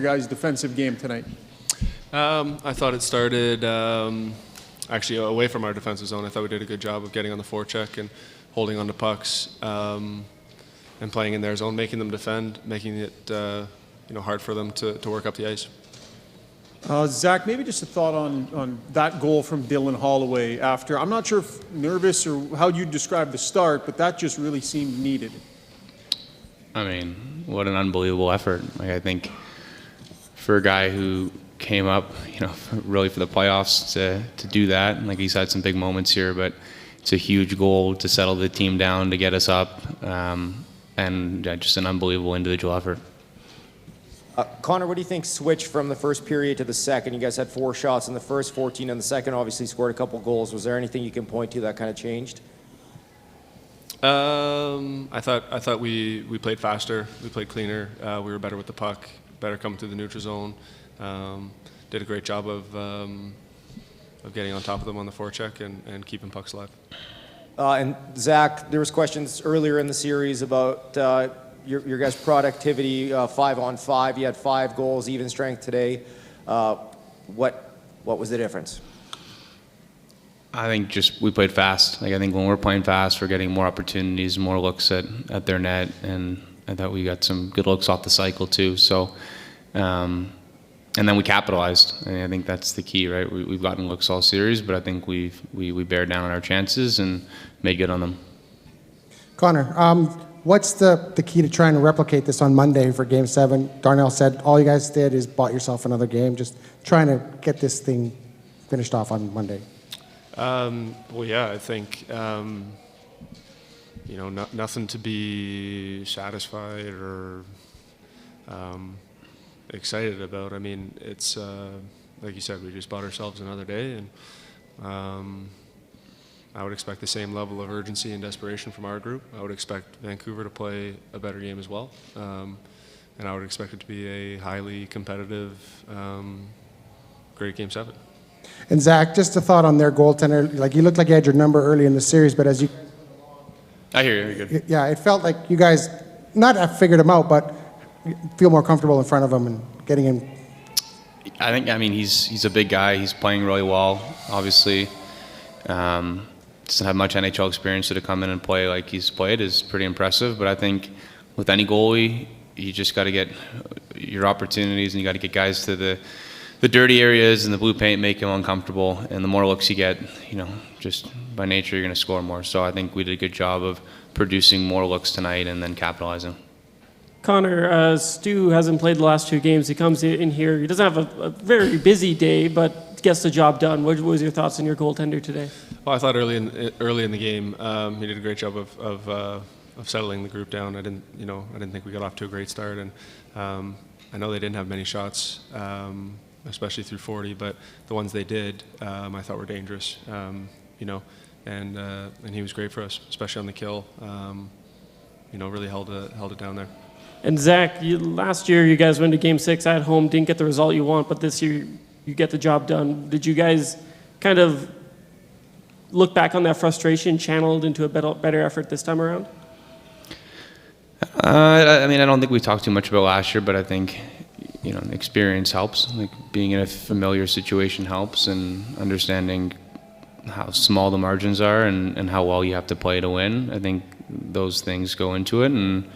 guys' defensive game tonight? I thought it started actually away from our defensive zone. I thought we did a good job of getting on the forecheck and holding on to pucks and playing in their zone, making them defend, making it hard for them to work up the ice. Zach, maybe just a thought on that goal from Dylan Holloway after. I'm not sure if nervous or how you'd describe the start, but that just really seemed needed. I mean, what an unbelievable effort. Like, I think for a guy who came up, really for the playoffs to do that, like he's had some big moments here, but it's a huge goal to settle the team down, to get us up, and just an unbelievable individual effort. Connor, what do you think switched from the first period to the second? You guys had 4 shots in the first, 14 in the second, obviously scored a couple goals. Was there anything you can point to that kind of changed? I thought we played faster, we played cleaner, we were better with the puck, better coming through the neutral zone. Did a great job of getting on top of them on the forecheck and keeping pucks alive. And Zach, there was questions earlier in the series about your guys' productivity, 5-on-5. You had 5 goals, even strength today. What was the difference? I think just we played fast. Like, I think when we're playing fast, we're getting more opportunities, more looks at their net, and I thought we got some good looks off the cycle too. So, and then we capitalized. And I think that's the key, right? We've gotten looks all series, but I think we bear down on our chances and made good on them. Connor, what's the key to trying to replicate this on Monday for Game 7? Darnell said all you guys did is bought yourself another game. Just trying to get this thing finished off on Monday. Well, yeah, I think nothing to be satisfied or excited about. I mean, it's like you said, we just bought ourselves another day, and I would expect the same level of urgency and desperation from our group. I would expect Vancouver to play a better game as well, and I would expect it to be a highly competitive, great Game 7. And Zach, just a thought on their goaltender. Like, you looked like you had your number early in the series, but as you... I hear you. You're good. Yeah, it felt like you guys not have figured him out, but feel more comfortable in front of him and getting him. I mean, he's a big guy. He's playing really well, obviously. Doesn't have much NHL experience, so to come in and play like he's played is pretty impressive. But I think with any goalie, you just got to get your opportunities, and you got to get guys to the dirty areas and the blue paint, make him uncomfortable. And the more looks you get, just by nature, you're going to score more. So I think we did a good job of producing more looks tonight and then capitalizing. Connor, Stu hasn't played the last 2 games. He comes in here. He doesn't have a very busy day, but gets the job done. What was your thoughts on your goaltender today? Well, I thought early in the game, he did a great job of settling the group down. I didn't think we got off to a great start, and I know they didn't have many shots, especially through 40, but the ones they did, I thought were dangerous. And he was great for us, especially on the kill. Really held it down there. And Zach, last year you guys went to Game 6 at home, didn't get the result you want, but this year you get the job done. Did you guys kind of look back on that frustration channeled into a better effort this time around? I mean, I don't think we talked too much about last year, but I think experience helps. Like, being in a familiar situation helps, and understanding how small the margins are and how well you have to play to win. I think those things go into it, and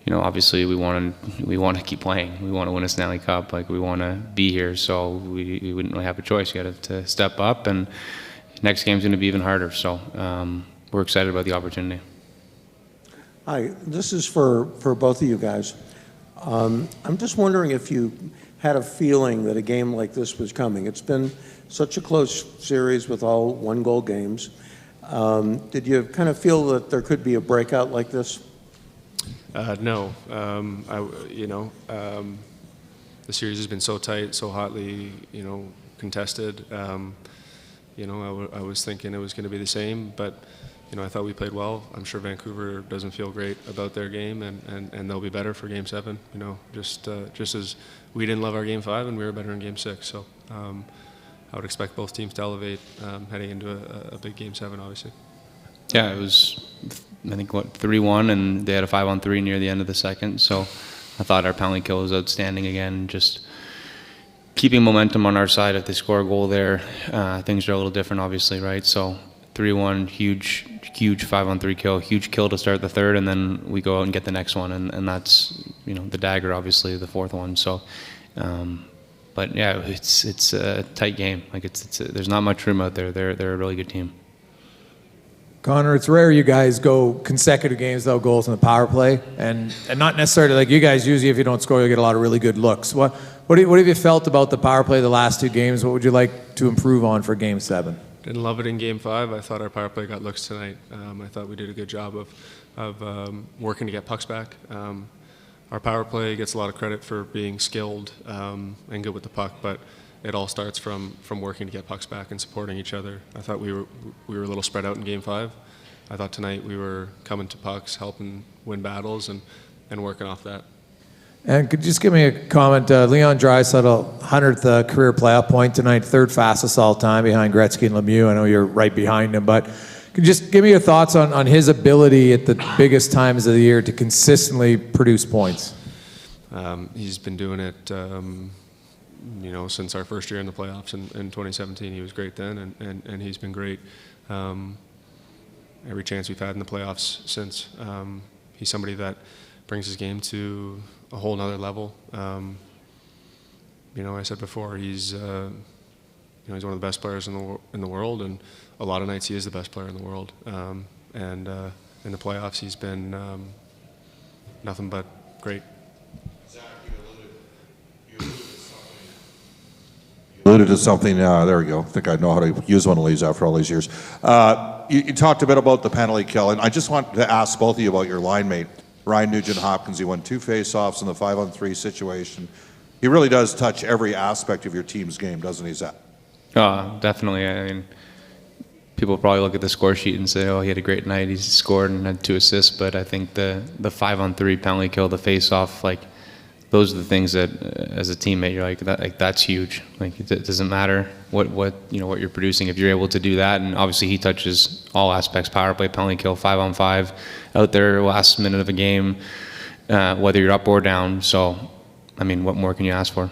obviously we want to keep playing. We want to win a Stanley Cup. Like, we want to be here, so we wouldn't really have a choice. You got to step up, and next game's going to be even harder. So we're excited about the opportunity. Hi, this is for both of you guys. I'm just wondering if you had a feeling that a game like this was coming. It's been such a close series with all 1-goal games. Did you kind of feel that there could be a breakout like this? No. The series has been so tight, so hotly, contested. I was thinking it was going to be the same, but I thought we played well. I'm sure Vancouver doesn't feel great about their game, and they'll be better for Game 7. Just as we didn't love our Game 5 and we were better in Game 6. So I would expect both teams to elevate heading into a big Game 7, obviously. Yeah, it was, I think, 3-1, and they had a 5-on-3 near the end of the second. So I thought our penalty kill was outstanding again. Just keeping momentum on our side. If they score a goal there, things are a little different, obviously, right? So 3-1, huge 5-on-3 kill, huge kill to start the third, and then we go out and get the next one, and that's, you know, the dagger, obviously, the fourth one. So, but yeah, it's a tight game. Like there's not much room out there. They're a really good team. Connor, it's rare you guys go consecutive games without goals in the power play, and not necessarily like you guys. Usually, if you don't score, you get a lot of really good looks. What have you felt about the power play the last two games? What would you like to improve on for Game 7? Didn't love it in Game 5. I thought our power play got looks tonight. I thought we did a good job of working to get pucks back. Our power play gets a lot of credit for being skilled and good with the puck, but it all starts from working to get pucks back and supporting each other. I thought we were a little spread out in Game 5. I thought tonight we were coming to pucks, helping win battles, and working off that. And could you just give me a comment? Leon Draisaitl, 100th career playoff point tonight, third fastest all time behind Gretzky and Lemieux. I know you're right behind him, but could you just give me your thoughts on his ability at the biggest times of the year to consistently produce points? He's been doing it, you know, since our first year in the playoffs in 2017. He was great then, and he's been great every chance we've had in the playoffs since. He's somebody that brings his game to a whole nother level. You know, I said before, he's you know, he's one of the best players in the world, and a lot of nights he is the best player in the world. And in the playoffs, he's been nothing but great. Zach, you alluded to something. There we go. I think I know how to use one of these after all these years. You talked a bit about the penalty kill, and I just want to ask both of you about your line mate, Ryan Nugent-Hopkins. He won 2 face-offs in the 5-on-3 situation. He really does touch every aspect of your team's game, doesn't he, Zach? Definitely. I mean, people probably look at the score sheet and say, oh, he had a great night, he scored and had 2 assists, but I think the 5-on-3 penalty kill, the face-off, like, those are the things that, as a teammate, you're like that's huge. Like, it doesn't matter what you know what you're producing if you're able to do that. And obviously, he touches all aspects: power play, penalty kill, 5-on-5, out there last minute of a game, whether you're up or down. So, I mean, what more can you ask for?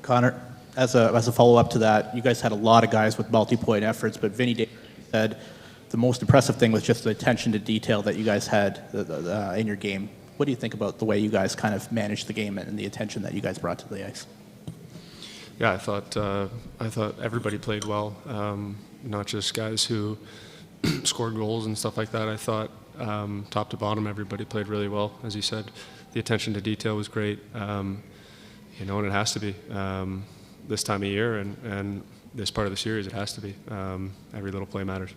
Connor, as a follow-up to that, you guys had a lot of guys with multi-point efforts, but Vinny Davis said the most impressive thing was just the attention to detail that you guys had in your game. What do you think about the way you guys kind of managed the game and the attention that you guys brought to the ice? Yeah, I thought everybody played well, not just guys who scored goals and stuff like that. I thought top to bottom everybody played really well. As you said, the attention to detail was great. You know, and it has to be this time of year and this part of the series. It has to be. Every little play matters.